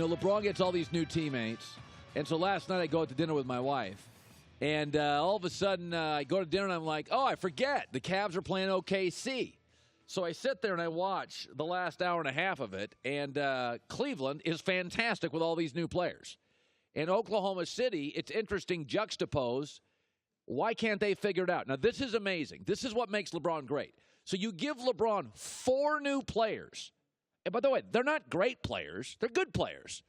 LeBron gets all these new teammates. And so last night I go out to dinner with my wife. And all of a sudden I go to dinner and I'm like, oh, I forget. The Cavs are playing OKC. So I sit there and I watch the last hour and a half of it. And Cleveland is fantastic with all these new players. And Oklahoma City, it's interesting, juxtaposed. Why can't they figure it out? Now, this is amazing. This is what makes LeBron great. So you give LeBron 4 new players. And by the way, they're not great players. They're good players.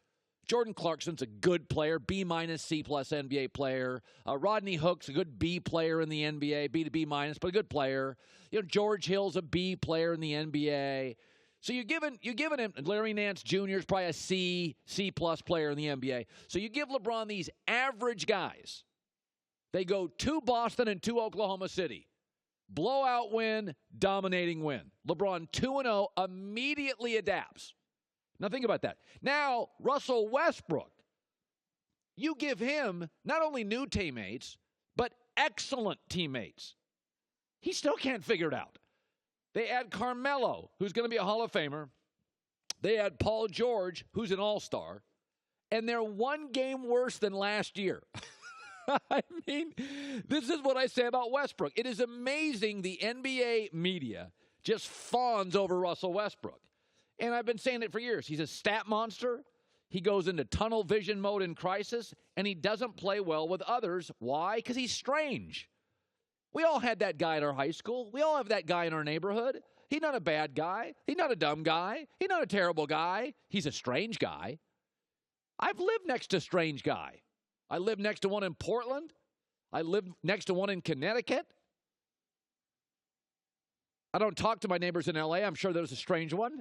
Jordan Clarkson's a good player, B-, C+ NBA player. Rodney Hook's a good B player in the NBA, B to B-, but a good player. George Hill's a B player in the NBA. So you're giving him, Larry Nance Jr. is probably a C+ player in the NBA. So you give LeBron these average guys. They go to Boston and to Oklahoma City. Blowout win, dominating win. LeBron 2-0 immediately adapts. Now think about that. Now, Russell Westbrook, you give him not only new teammates, but excellent teammates. He still can't figure it out. They add Carmelo, who's going to be a Hall of Famer. They add Paul George, who's an all-star. And they're one game worse than last year. I mean, this is what I say about Westbrook. It is amazing the NBA media just fawns over Russell Westbrook. And I've been saying it for years. He's a stat monster. He goes into tunnel vision mode in crisis, and he doesn't play well with others. Why? Because he's strange. We all had that guy in our high school. We all have that guy in our neighborhood. He's not a bad guy. He's not a dumb guy. He's not a terrible guy. He's a strange guy. I've lived next to a strange guy. I live next to one in Portland. I live next to one in Connecticut. I don't talk to my neighbors in L.A. I'm sure there's a strange one.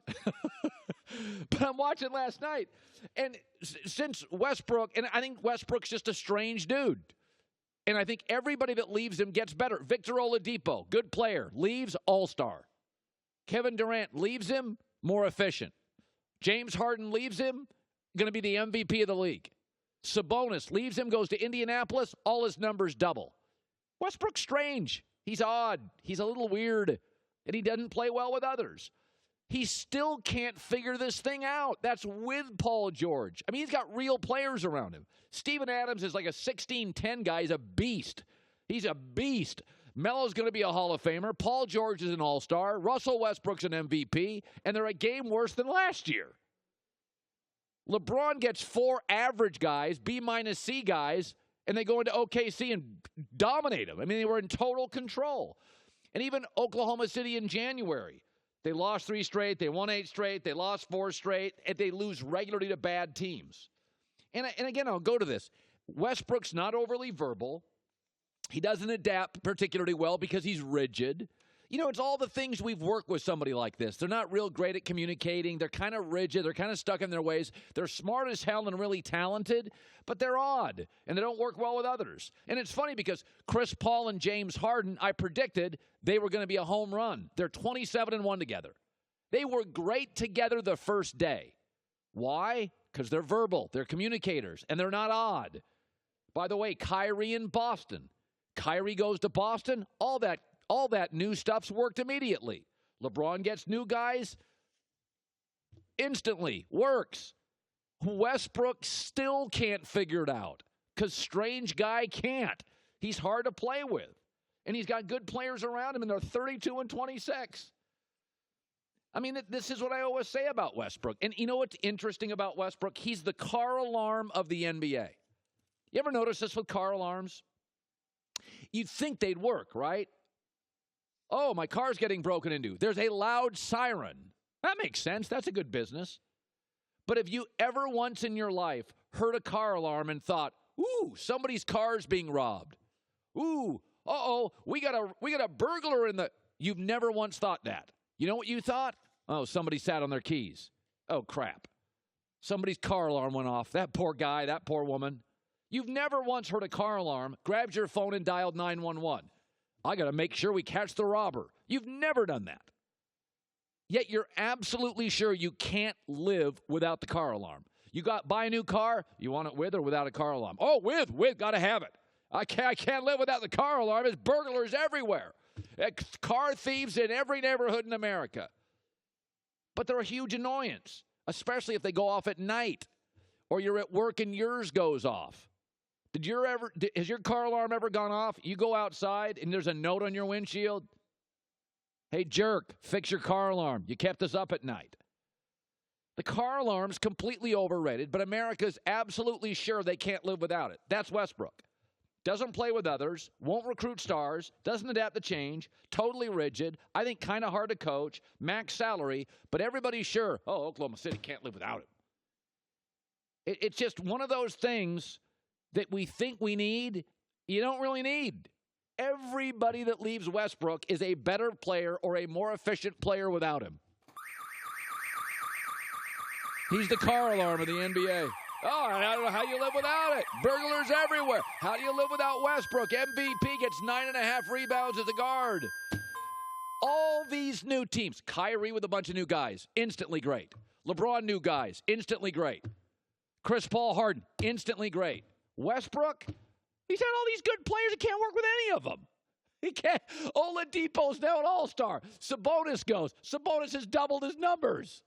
But I'm watching last night. And since Westbrook, and I think Westbrook's just a strange dude. And I think everybody that leaves him gets better. Victor Oladipo, good player, leaves, all-star. Kevin Durant leaves him, more efficient. James Harden leaves him, going to be the MVP of the league. Sabonis leaves him, goes to Indianapolis, all his numbers double. Westbrook's strange. He's odd. He's a little weird. And he doesn't play well with others. He still can't figure this thing out. That's with Paul George. I mean, he's got real players around him. Steven Adams is like a 16-10 guy. He's a beast. He's a beast. Melo's going to be a Hall of Famer. Paul George is an all-star. Russell Westbrook's an MVP. And they're a game worse than last year. LeBron gets 4 average guys, B- C guys, and they go into OKC and dominate them. I mean, they were in total control. And even Oklahoma City in January, they lost 3 straight, they won 8 straight, they lost 4 straight, and they lose regularly to bad teams. And again, I'll go to this. Westbrook's not overly verbal. He doesn't adapt particularly well because he's rigid. It's all the things we've worked with somebody like this. They're not real great at communicating. They're kind of rigid. They're kind of stuck in their ways. They're smart as hell and really talented, but they're odd, and they don't work well with others. And it's funny because Chris Paul and James Harden, I predicted they were going to be a home run. They're 27-1 together. They were great together the first day. Why? Because they're verbal. They're communicators, and they're not odd. By the way, Kyrie in Boston. Kyrie goes to Boston. All that new stuff's worked immediately. LeBron gets new guys, instantly works. Westbrook still can't figure it out because strange guy can't. He's hard to play with. And he's got good players around him, and they're 32-26. I mean, this is what I always say about Westbrook. And you know what's interesting about Westbrook? He's the car alarm of the NBA. You ever notice this with car alarms? You'd think they'd work, right? Oh, my car's getting broken into. There's a loud siren. That makes sense. That's a good business. But have you ever once in your life heard a car alarm and thought, ooh, somebody's car's being robbed? Ooh, we got a burglar in the... You've never once thought that. You know what you thought? Oh, somebody sat on their keys. Oh, crap. Somebody's car alarm went off. That poor guy, that poor woman. You've never once heard a car alarm, grabbed your phone and dialed 911. I got to make sure we catch the robber. You've never done that. Yet you're absolutely sure you can't live without the car alarm. Buy a new car, you want it with or without a car alarm? Oh, with, got to have it. I can't live without the car alarm. There's burglars everywhere. Car thieves in every neighborhood in America. But they're a huge annoyance, especially if they go off at night. or you're at work and yours goes off. Has your car alarm ever gone off? You go outside and there's a note on your windshield. Hey, jerk, fix your car alarm. You kept us up at night. The car alarm's completely overrated, but America's absolutely sure they can't live without it. That's Westbrook. Doesn't play with others, won't recruit stars, doesn't adapt to change, totally rigid, I think kind of hard to coach, max salary, but everybody's sure, Oklahoma City can't live without him. It's just one of those things that we think we need, you don't really need. Everybody that leaves Westbrook is a better player or a more efficient player without him. He's the car alarm of the NBA. Oh, I don't know how you live without it. Burglars everywhere. How do you live without Westbrook? MVP gets 9.5 rebounds as a guard. All these new teams. Kyrie with a bunch of new guys. Instantly great. LeBron, new guys. Instantly great. Chris Paul, Harden. Instantly great. Westbrook, he's had all these good players. He can't work with any of them. He can't. Oladipo's now an all-star. Sabonis goes. Sabonis has doubled his numbers.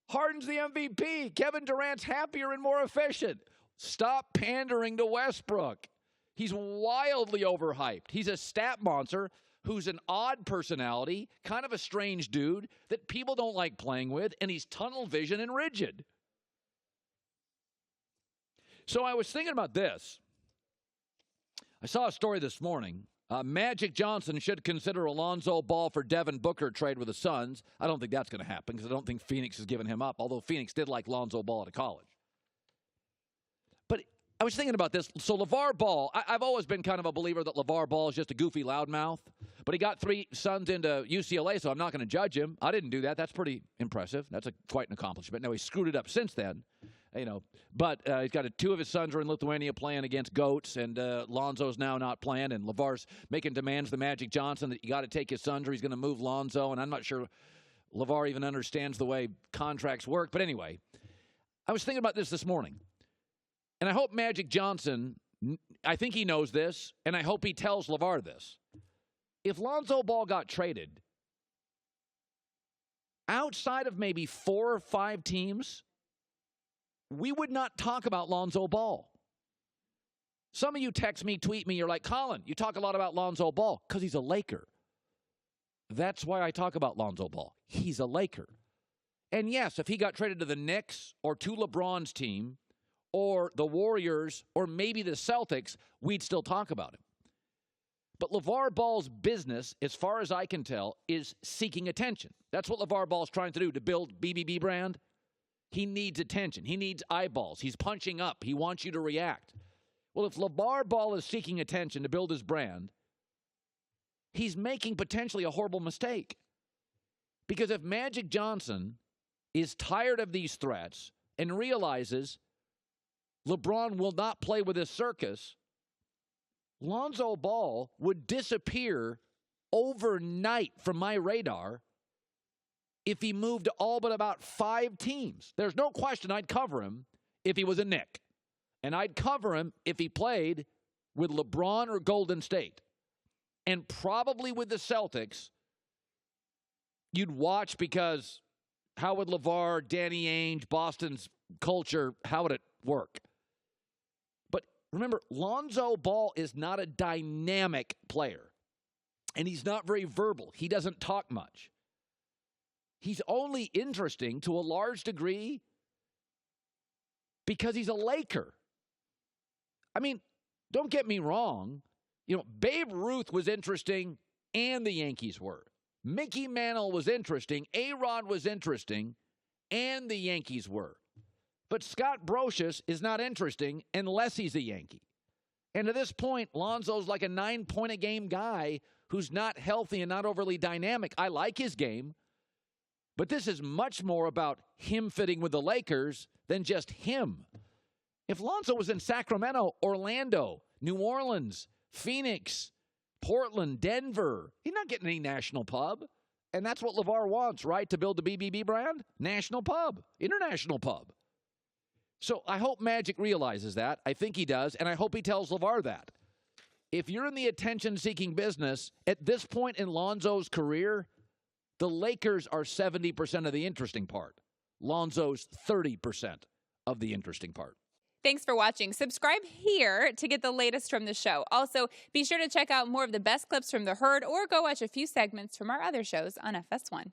Harden's the MVP. Kevin Durant's happier and more efficient. Stop pandering to Westbrook. He's wildly overhyped. He's a stat monster who's an odd personality, kind of a strange dude that people don't like playing with, and he's tunnel vision and rigid. So I was thinking about this. I saw a story this morning. Magic Johnson should consider a Lonzo Ball for Devin Booker trade with the Suns. I don't think that's going to happen because I don't think Phoenix has given him up, although Phoenix did like Lonzo Ball out of college. But I was thinking about this. So LeVar Ball, I've always been kind of a believer that LeVar Ball is just a goofy loudmouth. But he got 3 Suns into UCLA, so I'm not going to judge him. I didn't do that. That's pretty impressive. That's quite an accomplishment. Now, he screwed it up since then. But he's got 2 of his sons are in Lithuania playing against goats, and Lonzo's now not playing, and LeVar's making demands to Magic Johnson that you got to take his sons or he's going to move Lonzo, and I'm not sure LeVar even understands the way contracts work. But anyway, I was thinking about this morning, and I hope Magic Johnson, I think he knows this, and I hope he tells LeVar this. If Lonzo Ball got traded, outside of maybe 4 or 5 teams, we would not talk about Lonzo Ball. Some of you text me, tweet me, you're like, Colin, you talk a lot about Lonzo Ball because he's a Laker. That's why I talk about Lonzo Ball. He's a Laker. And yes, if he got traded to the Knicks or to LeBron's team or the Warriors or maybe the Celtics, we'd still talk about him. But LeVar Ball's business, as far as I can tell, is seeking attention. That's what LeVar Ball's trying to do to build BBB brand. He needs attention. He needs eyeballs. He's punching up. He wants you to react. Well, if LeVar Ball is seeking attention to build his brand, he's making potentially a horrible mistake. Because if Magic Johnson is tired of these threats and realizes LeBron will not play with this circus, Lonzo Ball would disappear overnight from my radar if he moved to all but about 5 teams. There's no question I'd cover him if he was a Knick. And I'd cover him if he played with LeBron or Golden State. And probably with the Celtics, you'd watch because how would LeVar, Danny Ainge, Boston's culture, how would it work? But remember, Lonzo Ball is not a dynamic player. And he's not very verbal. He doesn't talk much. He's only interesting to a large degree because he's a Laker. I mean, don't get me wrong. Babe Ruth was interesting and the Yankees were. Mickey Mantle was interesting. A-Rod was interesting and the Yankees were. But Scott Brocious is not interesting unless he's a Yankee. And to this point, Lonzo's like a 9-point-a-game guy who's not healthy and not overly dynamic. I like his game. But this is much more about him fitting with the Lakers than just him. If Lonzo was in Sacramento, Orlando, New Orleans, Phoenix, Portland, Denver, he's not getting any national pub. And that's what LeVar wants, right, to build the BBB brand? National pub, international pub. So I hope Magic realizes that. I think he does, and I hope he tells LeVar that. If you're in the attention-seeking business, at this point in Lonzo's career, the Lakers are 70% of the interesting part. Lonzo's 30% of the interesting part. Thanks for watching. Subscribe here to get the latest from the show. Also, be sure to check out more of the best clips from The Herd or go watch a few segments from our other shows on FS1.